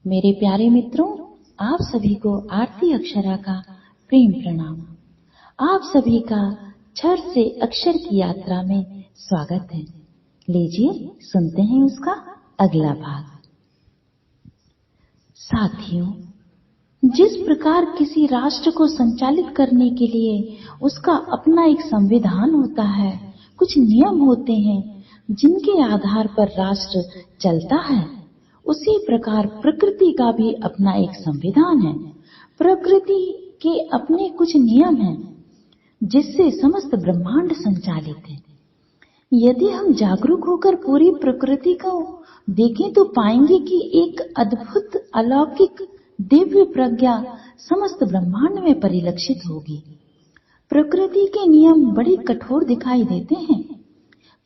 मेरे प्यारे मित्रों, आप सभी को आरती अक्षरा का प्रेम प्रणाम। आप सभी का क्षर से अक्षर की यात्रा में स्वागत है। लीजिए सुनते हैं उसका अगला भाग। साथियों, जिस प्रकार किसी राष्ट्र को संचालित करने के लिए उसका अपना एक संविधान होता है, कुछ नियम होते हैं जिनके आधार पर राष्ट्र चलता है, उसी प्रकार प्रकृति का भी अपना एक संविधान है। प्रकृति के अपने कुछ नियम हैं जिससे समस्त ब्रह्मांड संचालित है। यदि हम जागरूक होकर पूरी प्रकृति को देखें तो पाएंगे कि एक अद्भुत अलौकिक दिव्य प्रज्ञा समस्त ब्रह्मांड में परिलक्षित होगी। प्रकृति के नियम बड़े कठोर दिखाई देते हैं।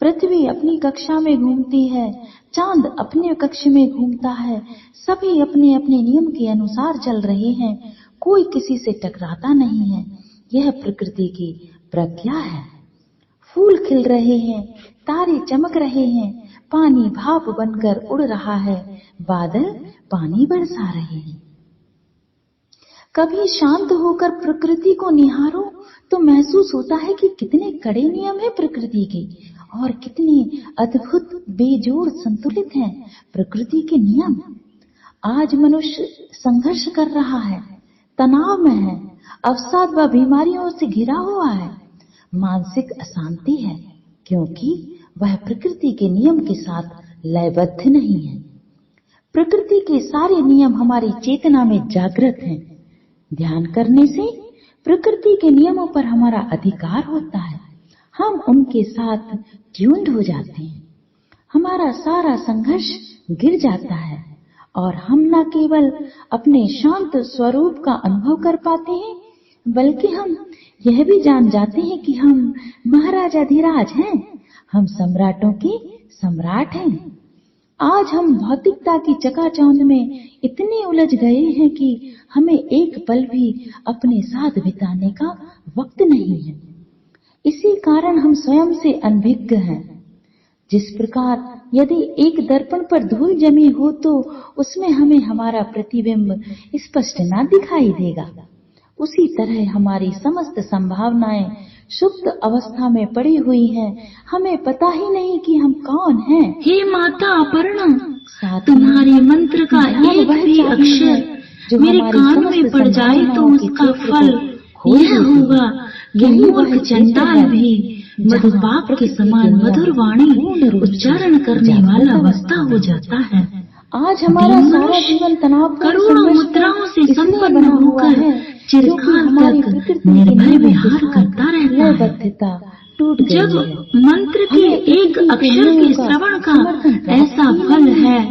पृथ्वी अपनी कक्षा में घूमती है, चांद अपने कक्ष में घूमता है, सभी अपने अपने नियम के अनुसार चल रहे हैं, कोई किसी से टकराता नहीं है। यह प्रकृति की प्रज्ञा है। फूल खिल रहे हैं, तारे चमक रहे हैं, पानी भाप बनकर उड़ रहा है, बादल पानी बरसा रहे हैं। कभी शांत होकर प्रकृति को निहारो तो महसूस होता है कि कितने कड़े नियम है प्रकृति के और कितने अद्भुत बेजोड़ संतुलित हैं प्रकृति के नियम। आज मनुष्य संघर्ष कर रहा है, तनाव में है, अवसाद व बीमारियों से घिरा हुआ है, मानसिक अशांति है, क्योंकि वह प्रकृति के नियम के साथ लयबद्ध नहीं है। प्रकृति के सारे नियम हमारी चेतना में जागृत हैं। ध्यान करने से प्रकृति के नियमों पर हमारा अधिकार होता है। हम उनके साथ ट्यून्ड हो जाते हैं। हमारा सारा संघर्ष गिर जाता है और हम न केवल अपने शांत स्वरूप का अनुभव कर पाते हैं, बल्कि हम यह भी जान जाते हैं कि हम महाराजाधिराज हैं, हम सम्राटों के सम्राट हैं। आज हम भौतिकता की चकाचौंध में इतने उलझ गए हैं कि हमें एक पल भी अपने साथ बिताने का वक्त नहीं है। इसी कारण हम स्वयं से अनभिज्ञ हैं। जिस प्रकार यदि एक दर्पण पर धूल जमी हो तो उसमें हमें हमारा प्रतिबिंब स्पष्ट न दिखाई देगा, उसी तरह हमारी समस्त संभावनाएं सुप्त अवस्था में पड़ी हुई हैं। हमें पता ही नहीं कि हम कौन हैं। हे माता अपर्णा, तुम्हारे मंत्र का एक भी अक्षर मेरे कान में पड़ जाए तो उसका फल यह होगा कि मूर्ख चंडाल भी मधुपाक के समान मधुर वाणी उच्चारण करने वाला अवस्था हो जाता है। आज हमारा सारा जीवन तनाव करोड़ों मुद्राओं से संपन्न होकर चिरकाल तक निर्भय विहार करता रहता है। जब मंत्र के एक अक्षर के श्रवण का ऐसा फल है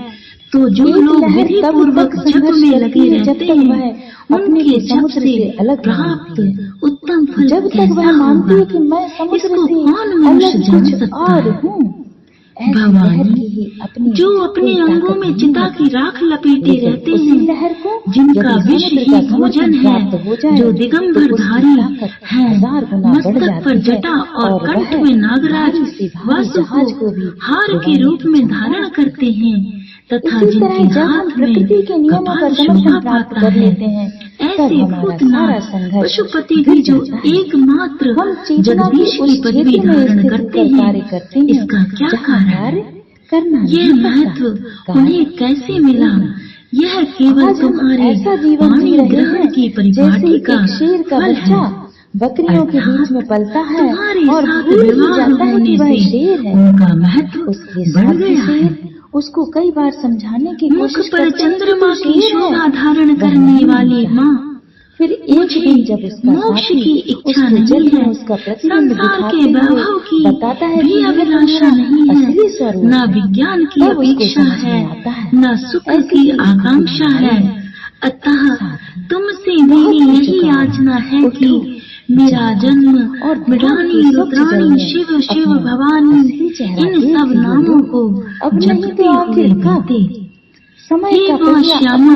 तो जो लोग विधि पूर्वक जप में लगे रहते हैं उनके जप से प्राप्त उत्तम फल जब तक वह मानती है कि मैं इसको कौन मनुष्य जान सकता है। भवानी जो अपने अंगों में चिता की राख लपेटे रहते हैं, जिनका विष ही भोजन है, जो दिगंबरधारी है, मस्तक पर जटा और कंठ में नागराज वासु को हार के रूप में धारण करते हैं तथा जिनके हाथ में कपाल शोभा पाता है, ऐसे भूतनाथ पशुपति भी जो एकमात्र जगदीश की पदवी धारण करते हैं, इसका क्या कारण? यह महत्व उन्हें कैसे मिला? यह केवल तुम्हारे वाणी ग्रहण की परिपाटी का फल है। बकरियों के बीच में पलता है और विवाह जाता है कि वह शेर है। उनका महत्व बढ़ गया है। उसको कई बार समझाने की कोशिश पर चंद्रमा की शोभा धारण करने वाली माँ, फिर एक दिन जब उसका मोक्ष की इच्छा नहीं है, उसका प्रतिबिंब संसार के वैभव की बताता है भी अभिलाषा नहीं है, न विज्ञान की अपेक्षा है, न सुख की आकांक्षा है। अतः तुमसे मेरी यही याचना है कि मेरा जन्म और मृडानी रुद्राणी शिव शिव भवानी इन सब नामों को जपते हुए गाते। हे मां श्यामा,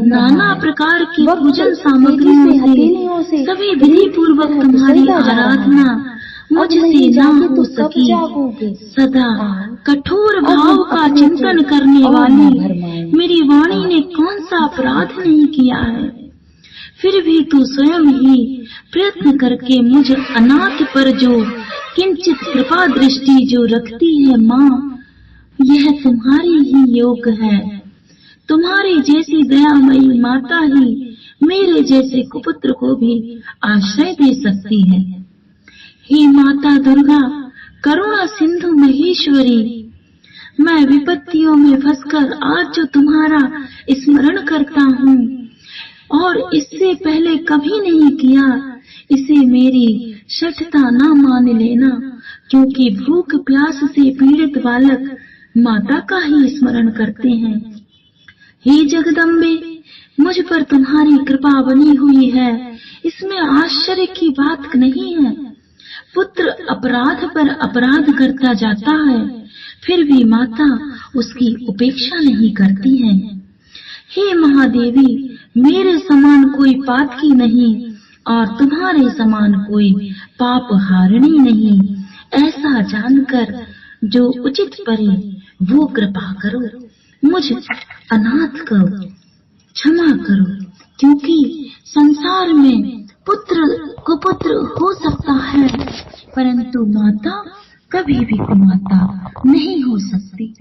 नाना प्रकार की पूजन सामग्रियों से सभी विधि पूर्वक तुम्हारी आराधना मुझसे ना हो सकी। सदा कठोर भाव का चिंतन करने वाली मेरी वाणी ने कौन सा अपराध नहीं किया है, फिर भी तू स्वयं ही प्रयत्न करके मुझ अनाथ पर जो किंचित कृपा दृष्टि जो रखती है माँ, यह तुम्हारी ही योग है। तुम्हारी जैसी दयामयी माता ही मेरे जैसे कुपुत्र को भी आश्रय दे सकती है। हे माता दुर्गा, करुणा सिंधु महेश्वरी, मैं विपत्तियों में फंसकर आज जो तुम्हारा स्मरण करता हूँ और इससे पहले कभी नहीं किया, इसे मेरी शठता न मान लेना, क्योंकि भूख प्यास से पीड़ित बालक माता का ही स्मरण करते हैं। हे जगदम्बे, मुझ पर तुम्हारी कृपा बनी हुई है, इसमें आश्चर्य की बात नहीं है। पुत्र अपराध पर अपराध करता जाता है, फिर भी माता उसकी उपेक्षा नहीं करती है। हे महादेवी, मेरे समान कोई पातकी नहीं और तुम्हारे समान कोई पाप हारिणी नहीं, ऐसा जानकर जो उचित परे वो कृपा करो, मुझ अनाथ को क्षमा करो, क्योंकि संसार में पुत्र कुपुत्र हो सकता है, परंतु माता कभी भी कुमाता नहीं हो सकती।